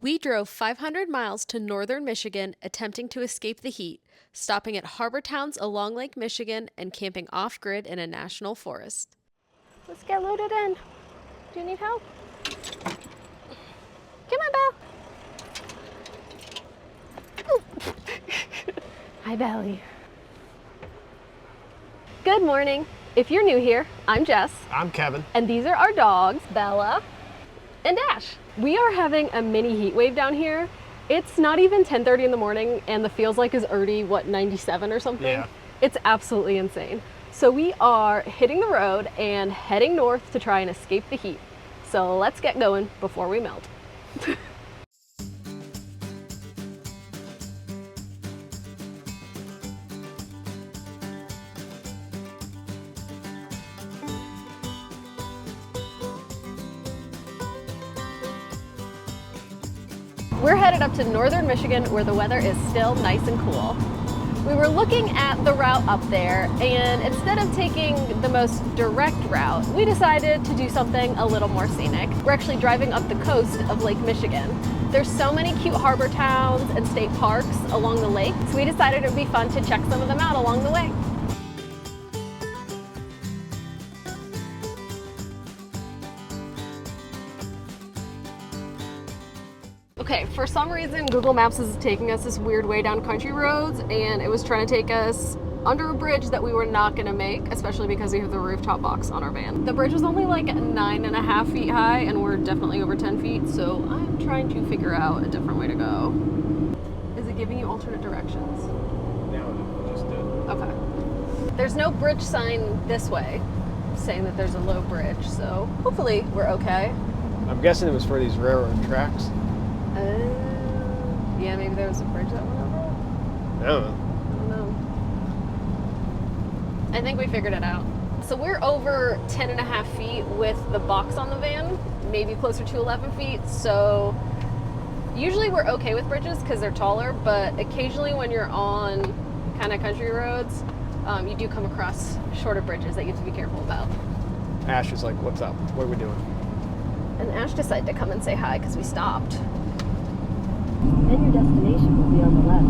We drove 500 miles to northern Michigan attempting to escape the heat, stopping at harbor towns along Lake Michigan and camping off-grid in a national forest. Let's get loaded in. Do you need help? Come on, Belle. Hi, Belly. Good morning. If you're new here, I'm Jess. I'm Kevin. And these are our dogs, Bella and Ash. We are having a mini heat wave down here. It's not even 10:30 in the morning and the feels like is already, 97 or something? Yeah. It's absolutely insane. So we are hitting the road and heading north to try and escape the heat. So let's get going before we melt. We're headed up to northern Michigan where the weather is still nice and cool. We were looking at the route up there, and instead of taking the most direct route, we decided to do something a little more scenic. We're actually driving up the coast of Lake Michigan. There's so many cute harbor towns and state parks along the lake, so we decided it would be fun to check some of them out along the way. Okay, for some reason, Google Maps is taking us this weird way down country roads, and it was trying to take us under a bridge that we were not gonna make, especially because we have the rooftop box on our van. The bridge was only like 9.5 feet high, and we're definitely over 10 feet, so I'm trying to figure out a different way to go. Is it giving you alternate directions? No, it just did. Okay. There's no bridge sign this way, saying that there's a low bridge, so hopefully we're okay. I'm guessing it was for these railroad tracks. Yeah, maybe there was a bridge that went over it. I don't know. I don't know. I think we figured it out. So we're over 10.5 feet with the box on the van, maybe closer to 11 feet. So usually we're okay with bridges because they're taller, but occasionally when you're on kind of country roads, you do come across shorter bridges that you have to be careful about. Ash is like, what's up? What are we doing? And Ash decided to come and say hi because we stopped. Then your destination will be on the left.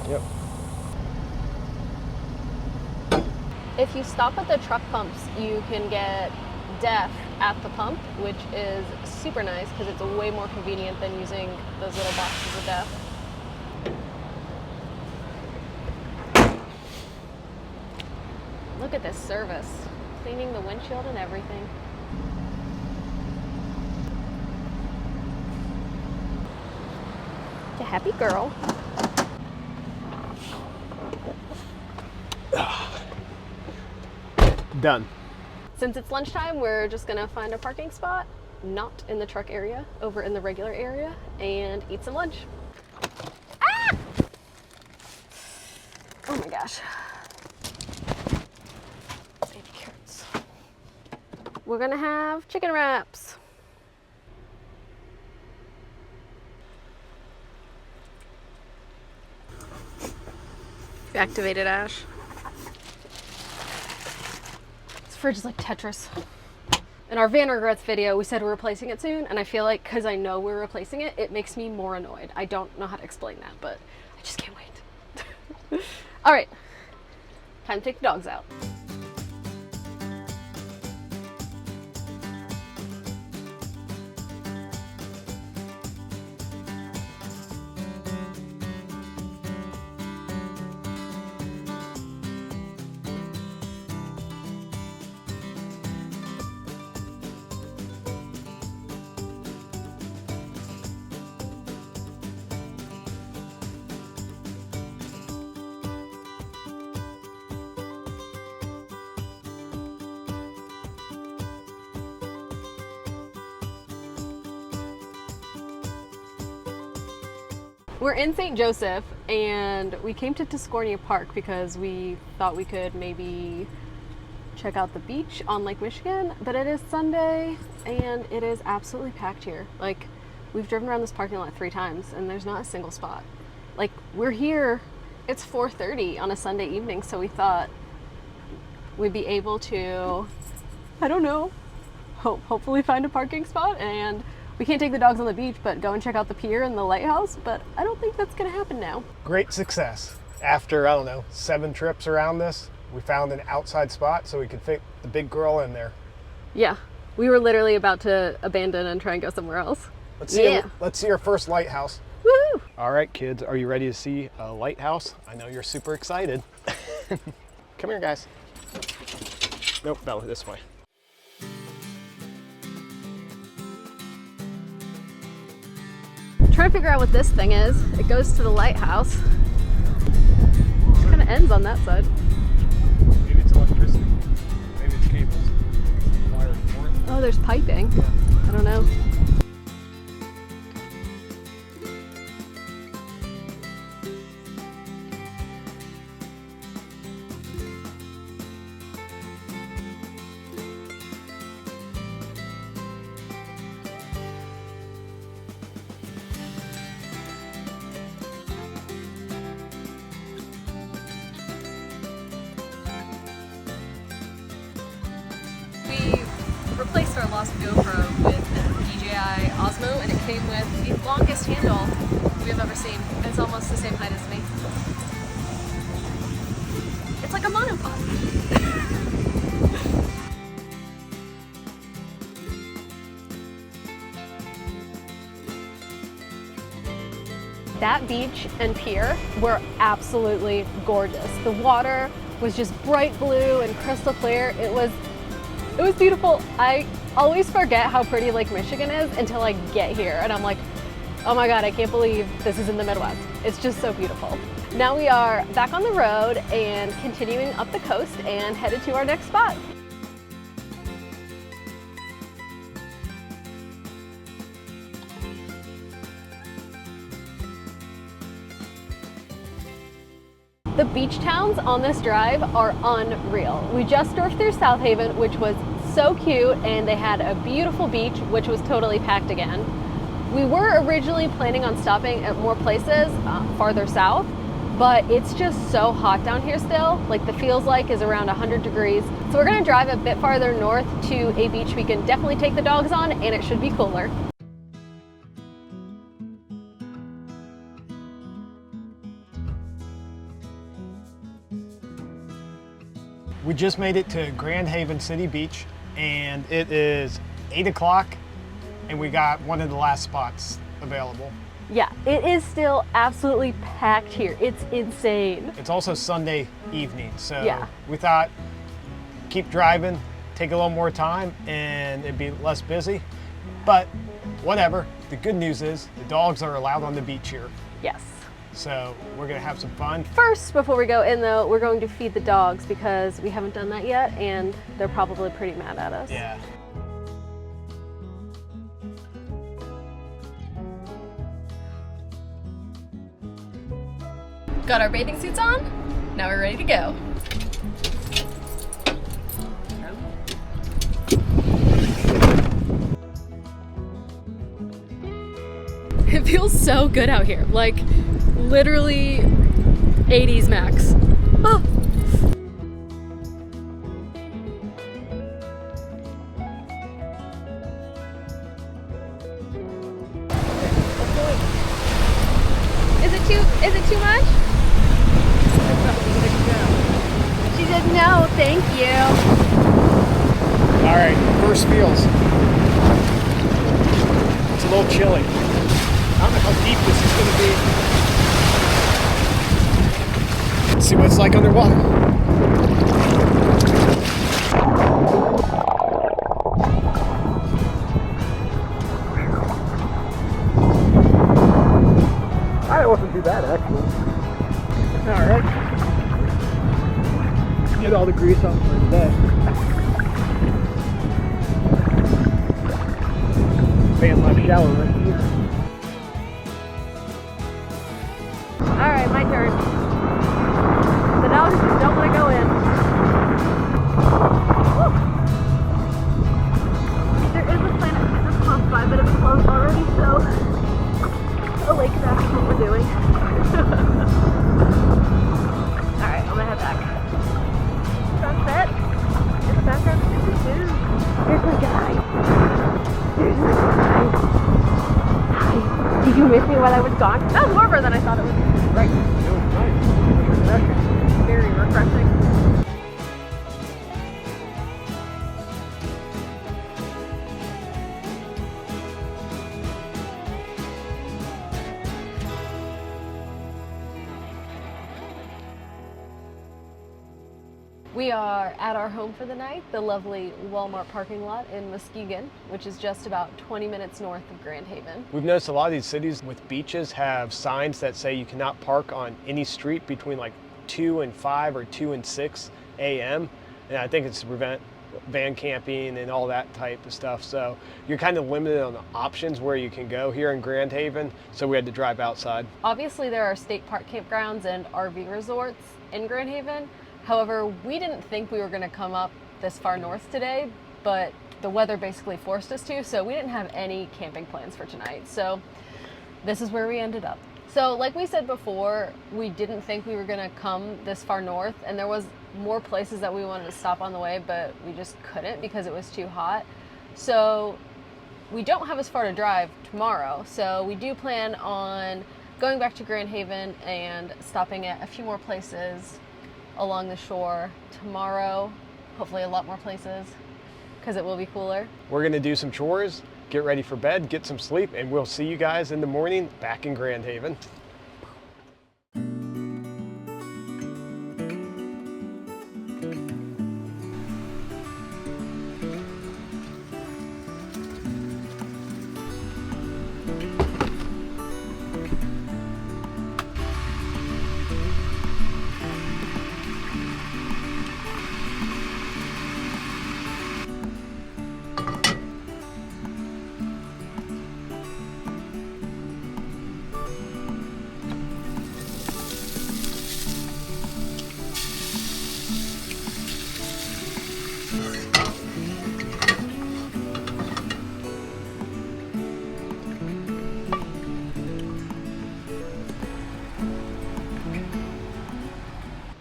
Yep. If you stop at the truck pumps, you can get DEF at the pump, which is super nice because it's way more convenient than using those little boxes of DEF. Look at this service, cleaning the windshield and everything. A happy girl. Done. Since it's lunchtime, we're just gonna find a parking spot, not in the truck area, over in the regular area, and eat some lunch. Ah! Oh my gosh. Baby carrots. We're gonna have chicken wraps. You activated, Ash. Fridge is like Tetris. In our van regrets video, we said we're replacing it soon, and I feel like because I know we're replacing it, it makes me more annoyed. I don't know how to explain that, but I just can't wait. All right, time to take the dogs out. We're in St. Joseph, and we came to Tiscornia Park because we thought we could maybe check out the beach on Lake Michigan, but it is Sunday and it is absolutely packed here. Like, We've driven around this parking lot 3 times and there's not a single spot. Like, we're here, it's 4:30 on a Sunday evening, so we thought we'd be able to, I don't know, hopefully find a parking spot. And we can't take the dogs on the beach, but go and check out the pier and the lighthouse. But I don't think that's gonna happen now. Great success. After, I don't know, 7 trips around this, we found an outside spot so we could fit the big girl in there. Yeah, we were literally about to abandon and try and go somewhere else. Let's see our first lighthouse. Woo! All right, kids, are you ready to see a lighthouse? I know you're super excited. Come here, guys. Nope, Bella, this way. Trying to figure out what this thing is. It goes to the lighthouse. It kind of ends on that side. Maybe it's electricity. Maybe it's cables. Wire for it. Oh, there's piping. Yeah. I don't know. We replaced our lost GoPro with an DJI Osmo, and it came with the longest handle we've ever seen. It's almost the same height as me. It's like a monopod. That beach and pier were absolutely gorgeous. The water was just bright blue and crystal clear. It was beautiful. I always forget how pretty Lake Michigan is until I get here and I'm like, oh my God, I can't believe this is in the Midwest. It's just so beautiful. Now we are back on the road and continuing up the coast and headed to our next spot. The beach towns on this drive are unreal. We just drove through South Haven, which was so cute, and they had a beautiful beach, which was totally packed again. We were originally planning on stopping at more places farther south, but it's just so hot down here still. Like, the feels like is around 100 degrees. So we're gonna drive a bit farther north to a beach we can definitely take the dogs on, and it should be cooler. We just made it to Grand Haven City Beach, and it is 8 o'clock, and we got one of the last spots available. Yeah, it is still absolutely packed here. It's insane. It's also Sunday evening, so Yeah. we thought keep driving, take a little more time, and it'd be less busy. But whatever. The good news is the dogs are allowed on the beach here, Yes. so we're gonna have some fun. First, before we go in though, we're going to feed the dogs because we haven't done that yet and they're probably pretty mad at us. Yeah. Got our bathing suits on, now we're ready to go. It feels so good out here, like literally 80s max. Oh. Is it too much? She said no, thank you. All right, first feels. It's a little chilly. I don't know how deep this is going to be. Let's see what it's like underwater. It wasn't too bad, actually. All right. Get all the grease off for today. Fan left shower right here. All right, my turn. The dogs just don't want to go in. Woo. There is a Planet Fitness close by, but it's closed already, so what we're doing. Alright, I'm gonna head back. Sunset in the background. Here's my guy. Here's my guy. Hi. Did you miss me while I was gone? That was warmer than I thought it would be. Right. It was nice. Refreshing. Very refreshing. We are at our home for the night, the lovely Walmart parking lot in Muskegon, which is just about 20 minutes north of Grand Haven. We've noticed a lot of these cities with beaches have signs that say you cannot park on any street between like 2 and 5 or 2 and 6 a.m. And I think it's to prevent van camping and all that type of stuff. So you're kind of limited on the options where you can go here in Grand Haven. So we had to drive outside. Obviously, there are state park campgrounds and RV resorts in Grand Haven. However, we didn't think we were going to come up this far north today, but the weather basically forced us to, so we didn't have any camping plans for tonight. So this is where we ended up. So like we said before, we didn't think we were going to come this far north, and there was more places that we wanted to stop on the way, but we just couldn't because it was too hot. So we don't have as far to drive tomorrow, so we do plan on going back to Grand Haven and stopping at a few more places along the shore tomorrow, hopefully a lot more places because it will be cooler. We're gonna do some chores, get ready for bed, get some sleep, and we'll see you guys in the morning back in Grand Haven.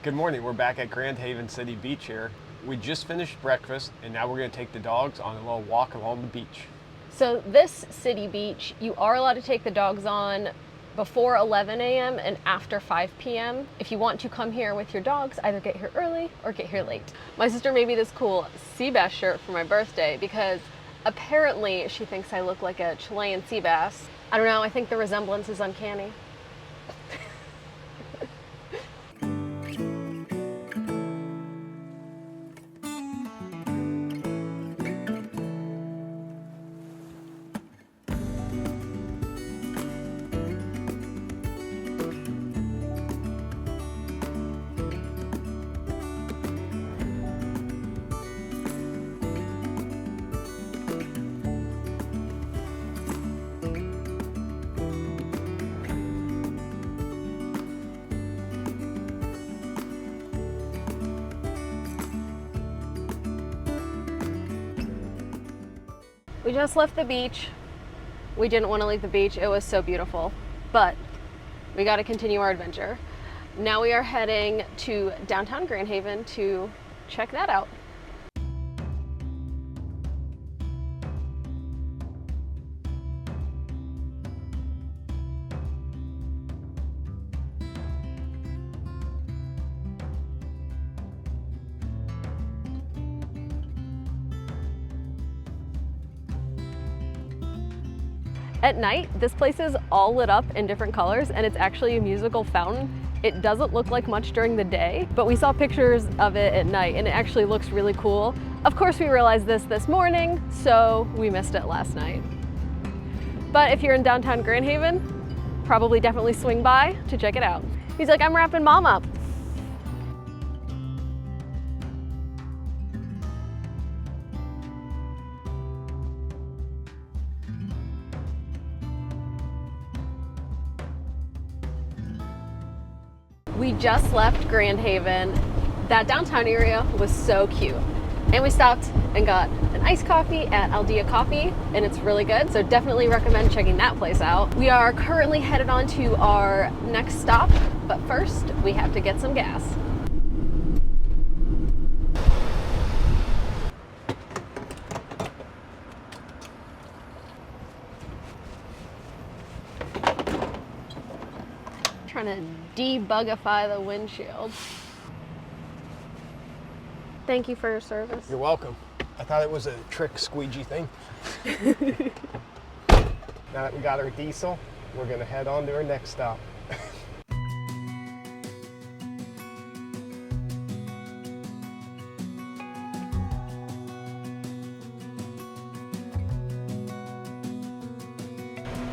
Good morning, we're back at Grand Haven City Beach here. We just finished breakfast and now we're gonna take the dogs on a little walk along the beach. So this city beach, you are allowed to take the dogs on before 11 a.m. and after 5 p.m. If you want to come here with your dogs, either get here early or get here late. My sister made me this cool sea bass shirt for my birthday because apparently she thinks I look like a Chilean sea bass. I don't know, I think the resemblance is uncanny. We just left the beach. We didn't want to leave the beach. It was so beautiful, but we got to continue our adventure. Now we are heading to downtown Grand Haven to check that out. At night, this place is all lit up in different colors and it's actually a musical fountain. It doesn't look like much during the day, but we saw pictures of it at night and it actually looks really cool. Of course, we realized this morning, so we missed it last night. But if you're in downtown Grand Haven, probably definitely swing by to check it out. He's like, I'm wrapping mom up. We just left Grand Haven. That downtown area was so cute. And we stopped and got an iced coffee at Aldea Coffee, and it's really good, so definitely recommend checking that place out. We are currently headed on to our next stop, but first we have to get some gas. Trying to debugify the windshield. Thank you for your service. You're welcome. I thought it was a trick squeegee thing. Now that we got our diesel, we're gonna head on to our next stop.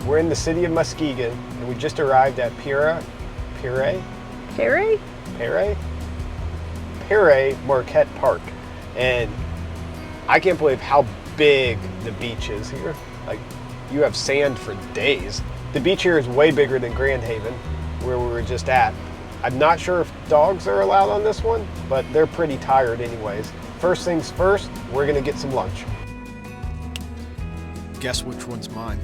We're in the city of Muskegon, and we just arrived at Pere Marquette Park. And I can't believe how big the beach is here. Like, you have sand for days. The beach here is way bigger than Grand Haven, where we were just at. I'm not sure if dogs are allowed on this one, but they're pretty tired anyways. First things first, we're gonna get some lunch. Guess which one's mine?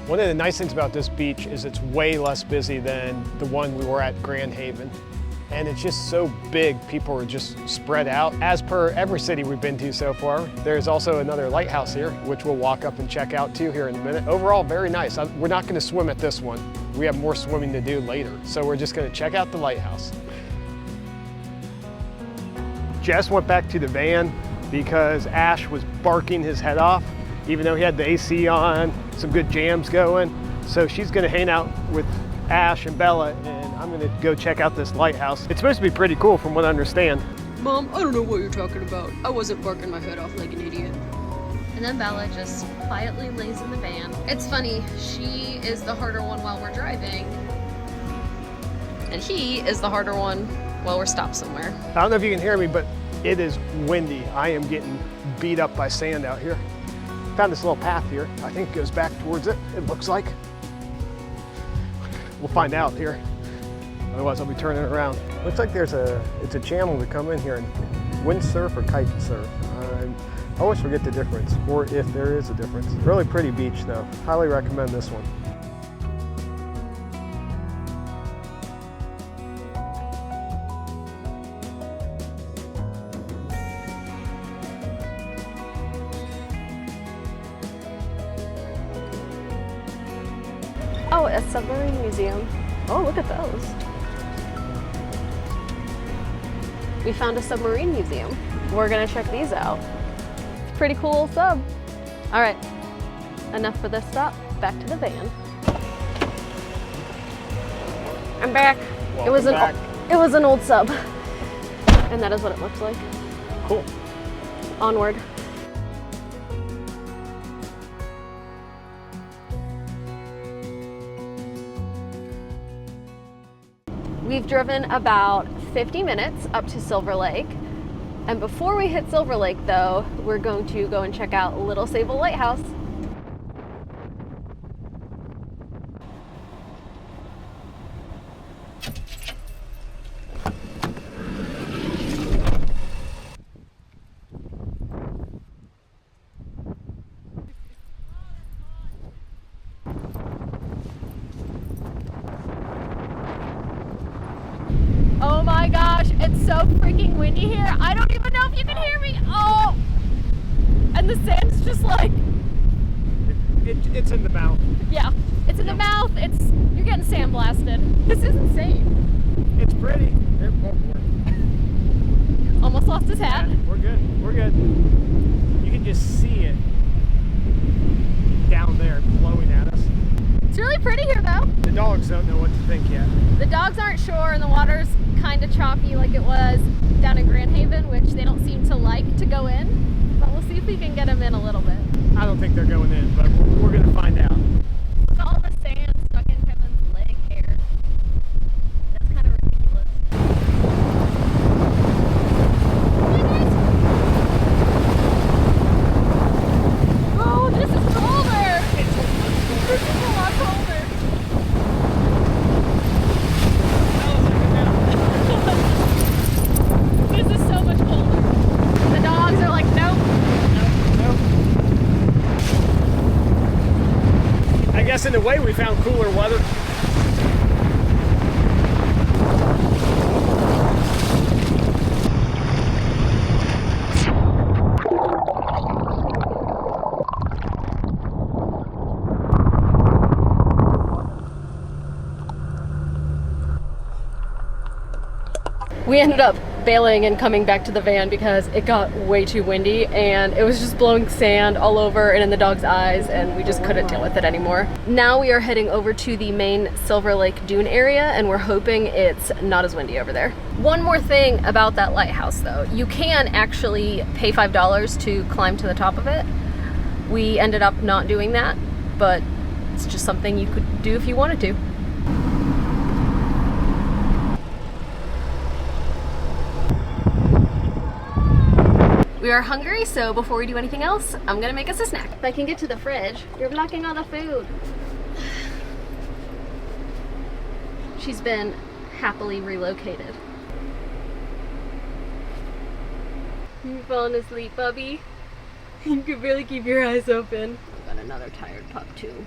One of the nice things about this beach is it's way less busy than the one we were at Grand Haven. And it's just so big, people are just spread out. As per every city we've been to so far, there's also another lighthouse here, which we'll walk up and check out too here in a minute. Overall, very nice. We're not gonna swim at this one. We have more swimming to do later. So we're just gonna check out the lighthouse. Jess went back to the van because Ash was barking his head off, even though he had the AC on, some good jams going. So she's gonna hang out with Ash and Bella, and I'm gonna go check out this lighthouse. It's supposed to be pretty cool from what I understand. Mom, I don't know what you're talking about. I wasn't barking my head off like an idiot. And then Bella just quietly lays in the van. It's funny, she is the harder one while we're driving, and he is the harder one while we're stopped somewhere. I don't know if you can hear me, but it is windy. I am getting beat up by sand out here. Found this little path here. I think it goes back towards it, it looks like. We'll find out here. Otherwise I'll be turning around. Looks like it's a channel to come in here and windsurf or kite surf. I always forget the difference, or if there is a difference. Really pretty beach though. Highly recommend this one. Oh, a submarine museum. Oh, look at those. We found a submarine museum. We're gonna check these out. It's a pretty cool sub. All right, enough for this stop. Back to the van. I'm back. It was an old sub. And that is what it looks like. Cool. Onward. We've driven about 50 minutes up to Silver Lake. And before we hit Silver Lake though, we're going to go and check out Little Sable Lighthouse. Oh my gosh, it's so freaking windy here. I don't even know if you can hear me. Oh, and the sand's just like... It's in the mouth. Yeah, it's in the mouth. You're getting sandblasted. This is insane. It's pretty. It won't work. Almost lost his hat. Yeah, we're good. We're good. You can just see it down there blowing at us. It's really pretty here though. The dogs don't know what to think yet. The dogs aren't sure, and the water's kind of choppy like it was down in Grand Haven, which they don't seem to like to go in. But we'll see if we can get them in a little bit. I don't think they're going in, but we're going to find out. With all the sand stuck in Kevin's leg hair. That's kind of ridiculous. Oh, this is colder! This is a lot colder. guess in a way we found cooler weather. We ended up bailing and coming back to the van because it got way too windy and it was just blowing sand all over and in the dog's eyes, and we just couldn't deal with it anymore. Now we are heading over to the main Silver Lake Dune area and we're hoping it's not as windy over there. One more thing about that lighthouse though, you can actually pay $5 to climb to the top of it. We ended up not doing that, but it's just something you could do if you wanted to. We are hungry, so before we do anything else, I'm gonna make us a snack. If I can get to the fridge, you're blocking all the food. She's been happily relocated. You falling asleep, Bubby? You can barely keep your eyes open. I've got another tired pup too.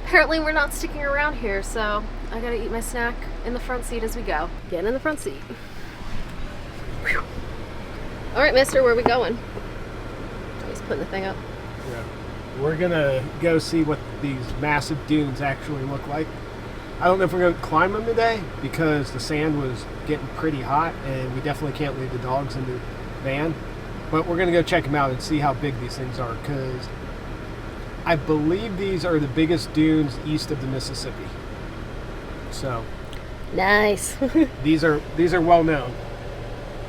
Apparently we're not sticking around here, so I gotta eat my snack in the front seat as we go. Get in the front seat. Whew. All right, mister, where are we going? He's putting the thing up. Yeah. We're gonna go see what these massive dunes actually look like. I don't know if we're gonna climb them today because the sand was getting pretty hot and we definitely can't leave the dogs in the van. But we're gonna go check them out and see how big these things are, because I believe these are the biggest dunes east of the Mississippi. So nice. these are well known,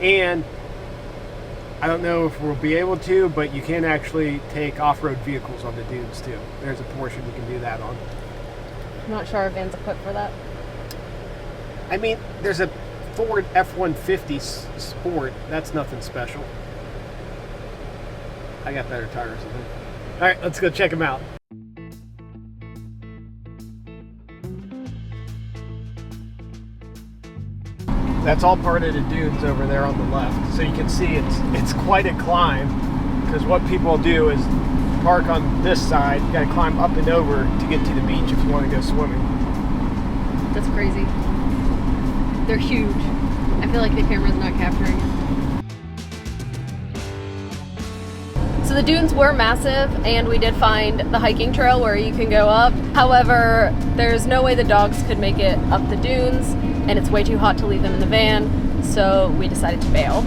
and I don't know if we'll be able to, but you can actually take off-road vehicles on the dunes too. There's a portion you can do that on. I'm not sure our van's equipped for that. I mean, there's a Ford F-150 Sport. That's nothing special. I got better tires, I think. All right, let's go check them out. That's all part of the dunes over there on the left. So you can see it's quite a climb, because what people do is park on this side. You gotta climb up and over to get to the beach if you want to go swimming. That's crazy. They're huge. I feel like the camera's not capturing it. So the dunes were massive, and we did find the hiking trail where you can go up. However, there's no way the dogs could make it up the dunes, and it's way too hot to leave them in the van, so we decided to bail.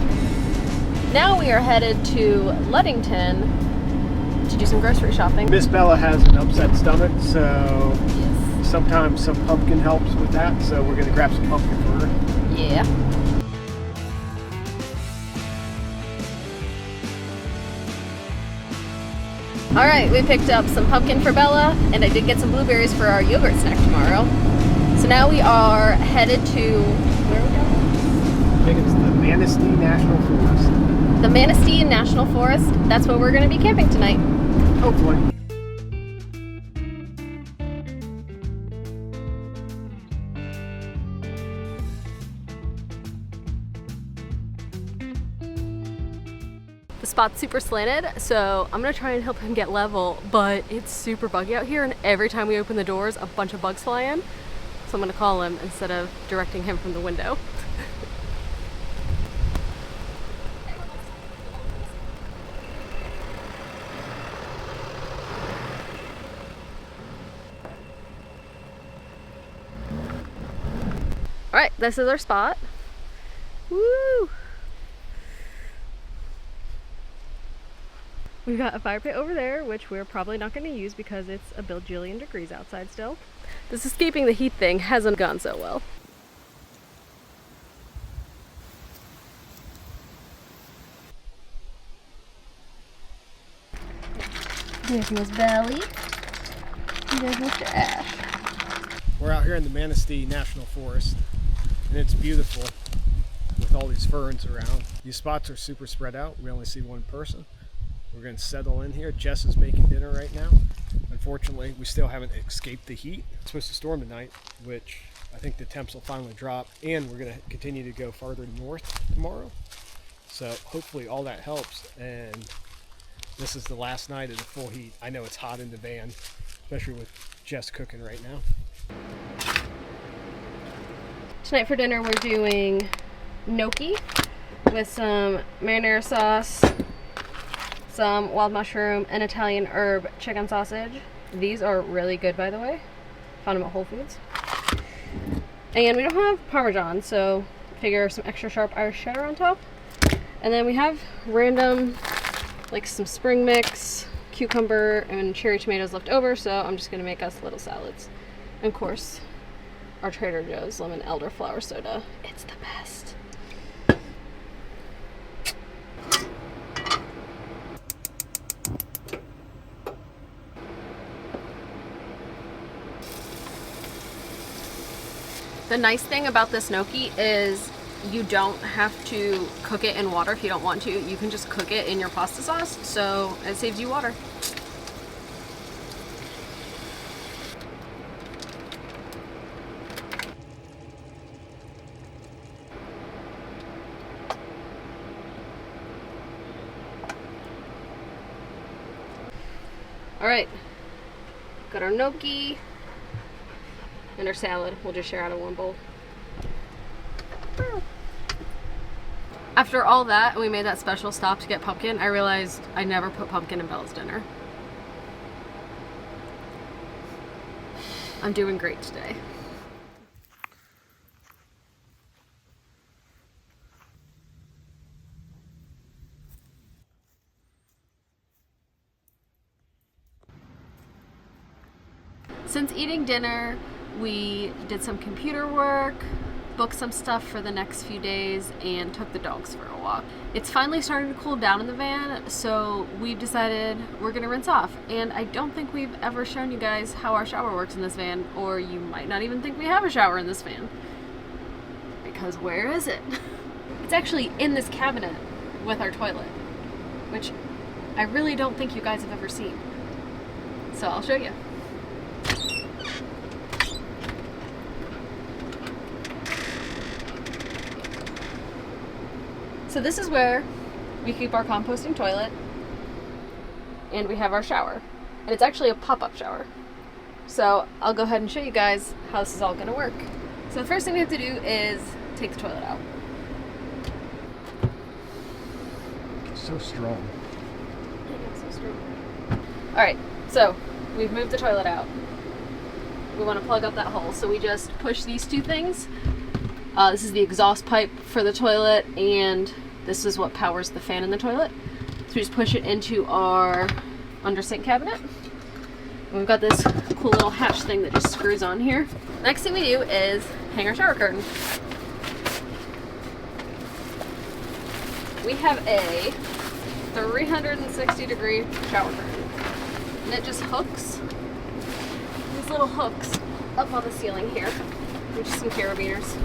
Now we are headed to Ludington to do some grocery shopping. Miss Bella has an upset stomach, so sometimes some pumpkin helps with that, so we're gonna grab some pumpkin for her. Yeah. All right, we picked up some pumpkin for Bella, and I did get some blueberries for our yogurt snack tomorrow. So now we are headed to, where are we going? I think it's the Manistee National Forest. The Manistee National Forest. That's where we're gonna be camping tonight. Hopefully. The spot's super slanted, so I'm gonna try and help him get level, but it's super buggy out here, and every time we open the doors, a bunch of bugs fly in. So I'm gonna call him instead of directing him from the window. All right, this is our spot. Woo! We've got a fire pit over there, which we're probably not going to use because it's a bajillion degrees outside still. This escaping the heat thing hasn't gone so well. There's Miss Belly. And there's Mr. Ash. We're out here in the Manistee National Forest, and it's beautiful with all these ferns around. These spots are super spread out. We only see one person. We're going to settle in here. Jess is making dinner right now. Unfortunately, we still haven't escaped the heat. It's supposed to storm tonight, which I think the temps will finally drop, and we're going to continue to go farther north tomorrow. So hopefully all that helps, and this is the last night of the full heat. I know it's hot in the van, especially with Jess cooking right now. Tonight for dinner we're doing gnocchi with some marinara sauce, some wild mushroom, and Italian herb chicken sausage. These are really good, by the way. Found them at Whole Foods. And we don't have Parmesan, so figure some extra sharp Irish cheddar on top. And then we have random, like some spring mix, cucumber, and cherry tomatoes left over, so I'm just gonna make us little salads. And of course, our Trader Joe's lemon elderflower soda. It's the best. The nice thing about this gnocchi is you don't have to cook it in water if you don't want to. You can just cook it in your pasta sauce, so it saves you water. All right, got our gnocchi and our salad. We'll just share out of one bowl. After all that, we made that special stop to get pumpkin. I realized I never put pumpkin in Bella's dinner. I'm doing great today. Since eating dinner, we did some computer work, booked some stuff for the next few days, and took the dogs for a walk. It's finally starting to cool down in the van, so we've decided we're gonna rinse off. And I don't think we've ever shown you guys how our shower works in this van, or you might not even think we have a shower in this van. Because where is it? It's actually in this cabinet with our toilet, which I really don't think you guys have ever seen. So I'll show you. So this is where we keep our composting toilet, and we have our shower. And it's actually a pop-up shower. So I'll go ahead and show you guys how this is all gonna work. So the first thing we have to do is take the toilet out. It's so strong. It's so strong. All right, so we've moved the toilet out. We wanna plug up that hole. So we just push these two things. This is the exhaust pipe for the toilet, and this is what powers the fan in the toilet. So we just push it into our under sink cabinet. And we've got this cool little hatch thing that just screws on here. Next thing we do is hang our shower curtain. We have a 360-degree shower curtain. And it just hooks, these little hooks up on the ceiling here, which is some carabiners.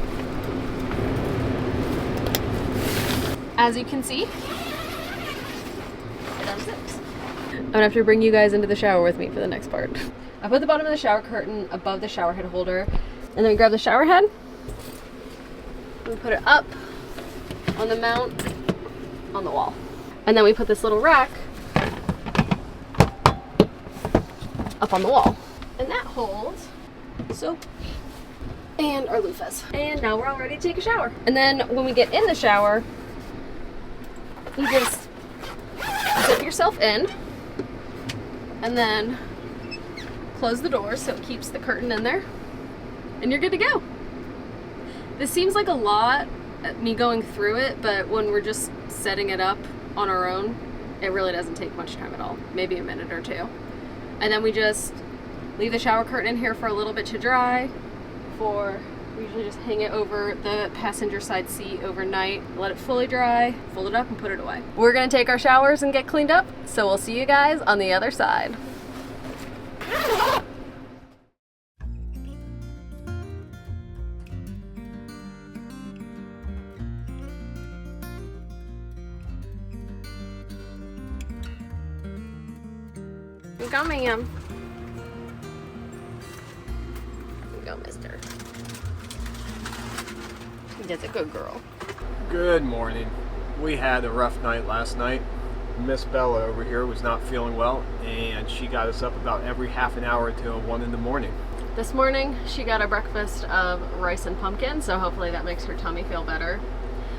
As you can see, it unzips. I'm gonna have to bring you guys into the shower with me for the next part. I put the bottom of the shower curtain above the shower head holder, and then we grab the shower head, and we put it up on the mount on the wall. And then we put this little rack up on the wall. And that holds soap and our loofahs. And now we're all ready to take a shower. And then when we get in the shower, you just zip yourself in and then close the door so it keeps the curtain in there, and you're good to go. This seems like a lot, me going through it, but when we're just setting it up on our own, it really doesn't take much time at all, maybe a minute or two. And then we just leave the shower curtain in here for a little bit to dry. We usually just hang it over the passenger side seat overnight, let it fully dry, fold it up, and put it away. We're gonna take our showers and get cleaned up, so we'll see you guys on the other side. You go, ma'am. You go, mister. That's a good girl. Good morning. We had a rough night last night. Miss Bella over here was not feeling well, and she got us up about every half an hour until 1 in the morning. This morning, she got a breakfast of rice and pumpkin, so hopefully that makes her tummy feel better.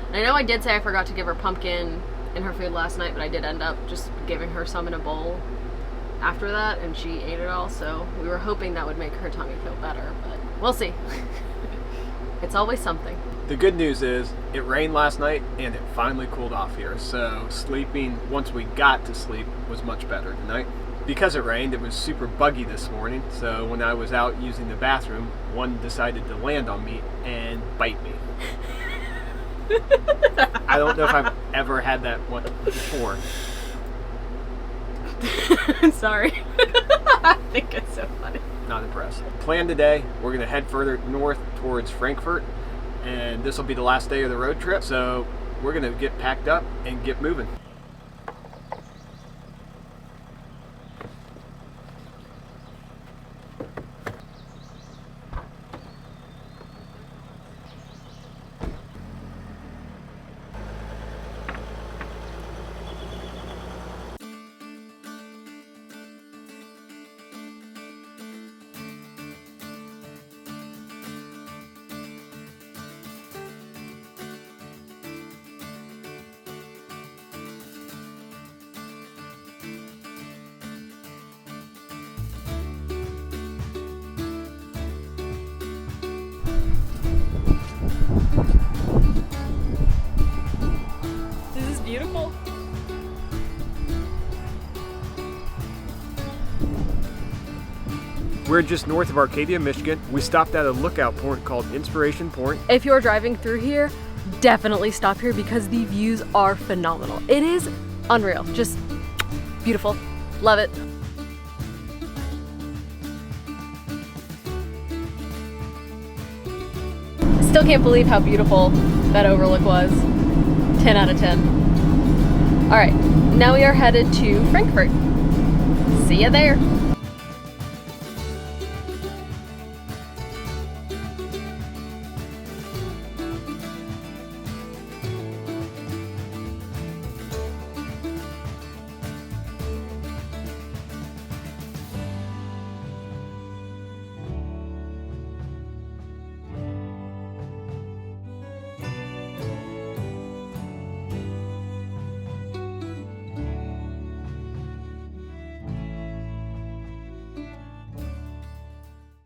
And I know I did say I forgot to give her pumpkin in her food last night, but I did end up just giving her some in a bowl after that, and she ate it all, so we were hoping that would make her tummy feel better, but we'll see. It's always something. The good news is it rained last night and it finally cooled off here, so sleeping once we got to sleep was much better tonight. Because it rained, it was super buggy this morning, so when I was out using the bathroom, one decided to land on me and bite me. I don't know if I've ever had that one before. I'm sorry. I think it's so funny. Not impressed. Plan today, we're gonna head further north towards Frankfort, and this will be the last day of the road trip, so we're gonna get packed up and get moving. Beautiful. We're just north of Arcadia, Michigan. We stopped at a lookout point called Inspiration Point. If you're driving through here, definitely stop here because the views are phenomenal. It is unreal, just beautiful. Love it. Still can't believe how beautiful that overlook was. 10 out of 10. All right, now we are headed to Frankfort. See ya there.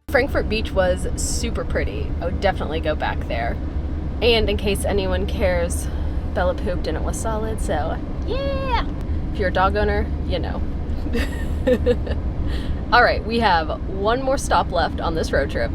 Frankfort Beach was super pretty. I would definitely go back there. And in case anyone cares, Bella pooped and it was solid, so yeah! If you're a dog owner, you know. All right, we have one more stop left on this road trip.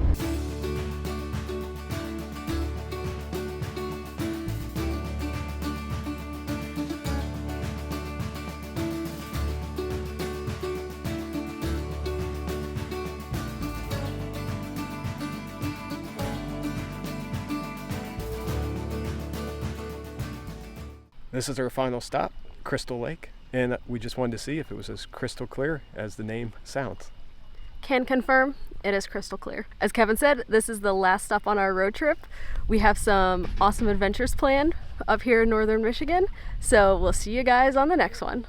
This is our final stop, Crystal Lake, and we just wanted to see if it was as crystal clear as the name sounds. Can confirm, it is crystal clear. As Kevin said, this is the last stop on our road trip. We have some awesome adventures planned up here in northern Michigan, so we'll see you guys on the next one.